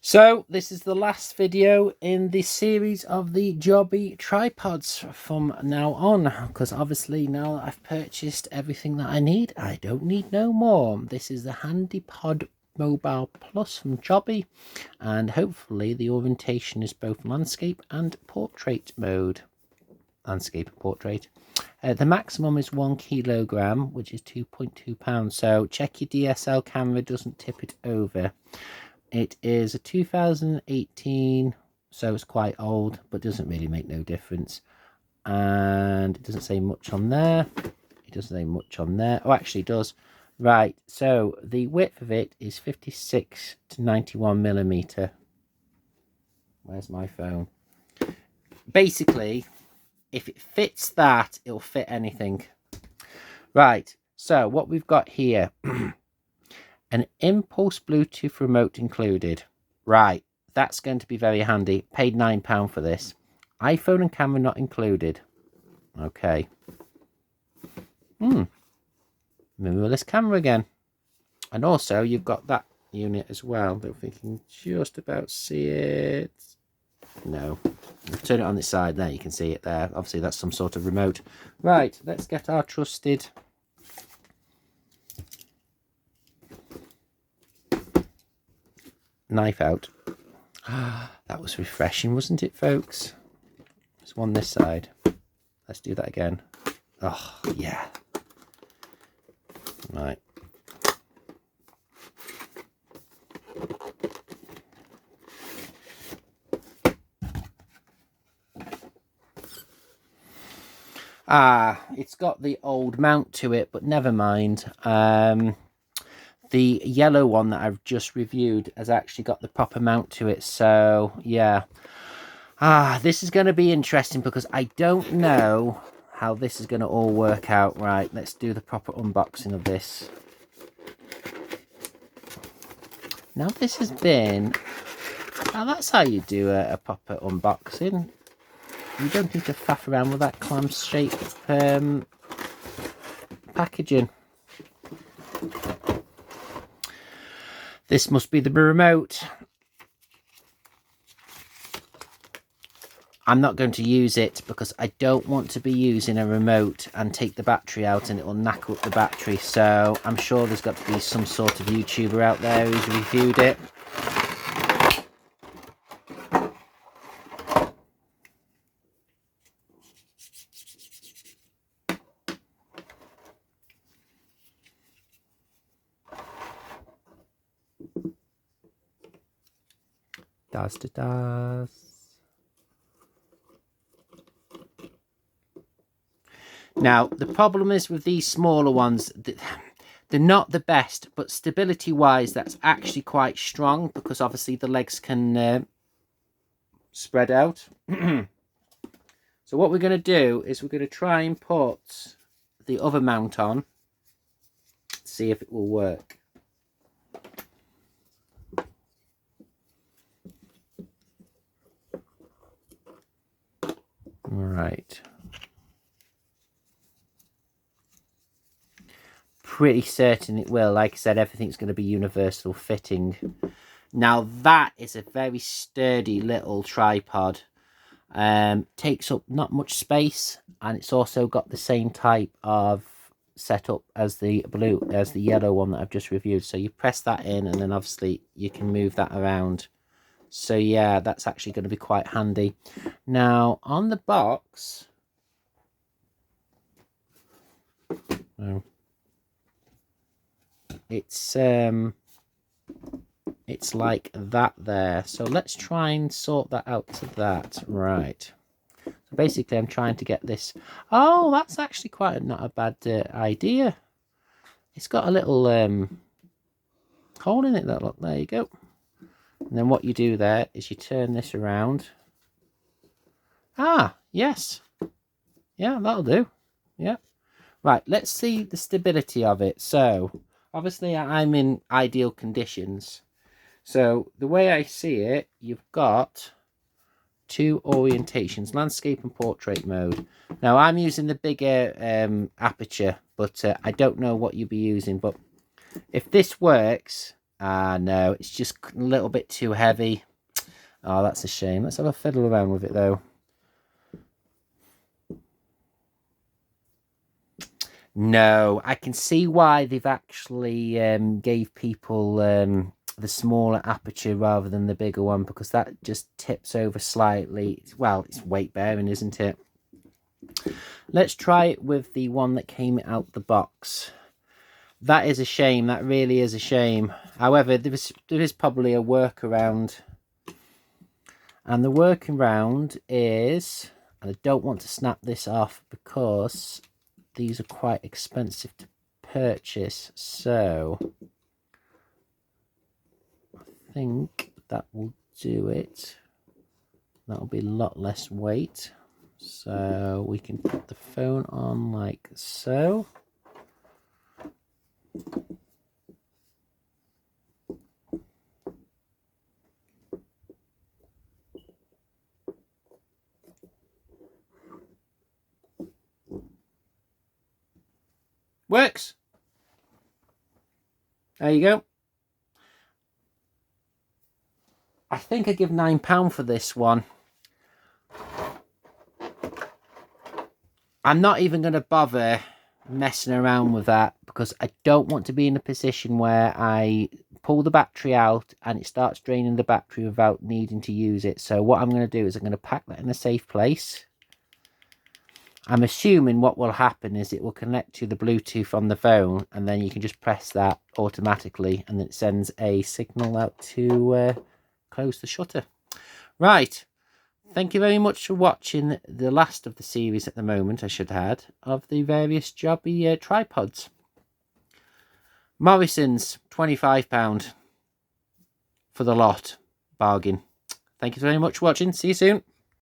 So this is the last video in the series of the Joby tripods from now on, because obviously now that I've purchased everything that I need, I don't need no more. This is the HandyPod Mobile Plus from Joby, and hopefully the orientation is both landscape and portrait mode. Landscape and portrait. The maximum is 1 kilogram, which is 2.2 pounds. So check your DSL camera doesn't tip it over. It is a 2018, so it's quite old, but doesn't really make no difference. And it doesn't say much on there. It doesn't say much on there. Oh, actually it does. Right, so the width of it is 56 to 91 millimeter. Where's my phone? Basically, if it fits that, it'll fit anything. Right, so what we've got here... An impulse Bluetooth remote included. Right, that's going to be very handy. Paid £9 for this. iPhone and camera not included. Okay. Mirrorless camera again. And also, you've got that unit as well. Don't think you can just about see it. No. Turn it on this side. There, you can see it there. Obviously, that's some sort of remote. Right, let's get our trusted... knife out. That was refreshing, wasn't it, folks? There's one this side. Let's do that again. Oh, yeah. Right. It's got the old mount to it, but never mind. The yellow one that I've just reviewed has actually got the proper mount to it. So, yeah. This is going to be interesting because I don't know how this is going to all work out. Right, let's do the proper unboxing of this. Now, this has been... Now, that's how you do a proper unboxing. You don't need to faff around with that clam-shaped packaging. This must be the remote. I'm not going to use it because I don't want to be using a remote and take the battery out and it will knack up the battery. So I'm sure there's got to be some sort of YouTuber out there who's reviewed it. Does. Now, the problem is with these smaller ones, they're not the best, but stability-wise, that's actually quite strong because obviously the legs can spread out. So what we're going to do is we're going to try and put the other mount on, see if it will work. Right. Pretty certain it will. Like I said, everything's going to be universal fitting. Now that is a very sturdy little tripod. Takes up not much space, and it's also got the same type of setup as the yellow one that I've just reviewed. So you press that in, and then obviously you can move that around. So yeah, that's actually going to be quite handy. Now on the box, it's like that there. So let's try and sort that out to that. Right. So basically I'm trying to get this. Oh, that's actually quite not a bad idea. It's got a little hole in it. That look, there you go. And then what you do there is you turn this around. Yes. Yeah, that'll do. Yeah. Right, let's see the stability of it. So, obviously I'm in ideal conditions. So, the way I see it, you've got two orientations, landscape and portrait mode. Now, I'm using the bigger aperture, but I don't know what you'll be using. But if this works, Ah, no, it's just a little bit too heavy. Oh, that's a shame. Let's have a fiddle around with it, though. No, I can see why they've actually gave people the smaller aperture rather than the bigger one, because that just tips over slightly. Well, it's weight bearing, isn't it? Let's try it with the one that came out the box. That is a shame. That really is a shame. However, there is probably a workaround. And the workaround is, and I don't want to snap this off because these are quite expensive to purchase. So I think that will do it. That'll be a lot less weight. So we can put the phone on like so. Works. There you go. I think I give £9 for this one. I'm not even going to bother messing around with that because I don't want to be in a position where I pull the battery out and it starts draining the battery without needing to use it. So what I'm going to do is I'm going to pack that in a safe place. I'm assuming what will happen is it will connect to the Bluetooth on the phone, and then you can just press that automatically and then it sends a signal out to close the shutter. Right. Thank you very much for watching the last of the series at the moment, I should add, of the various Joby tripods. Morrisons, £25 for the lot. Bargain. Thank you very much for watching. See you soon.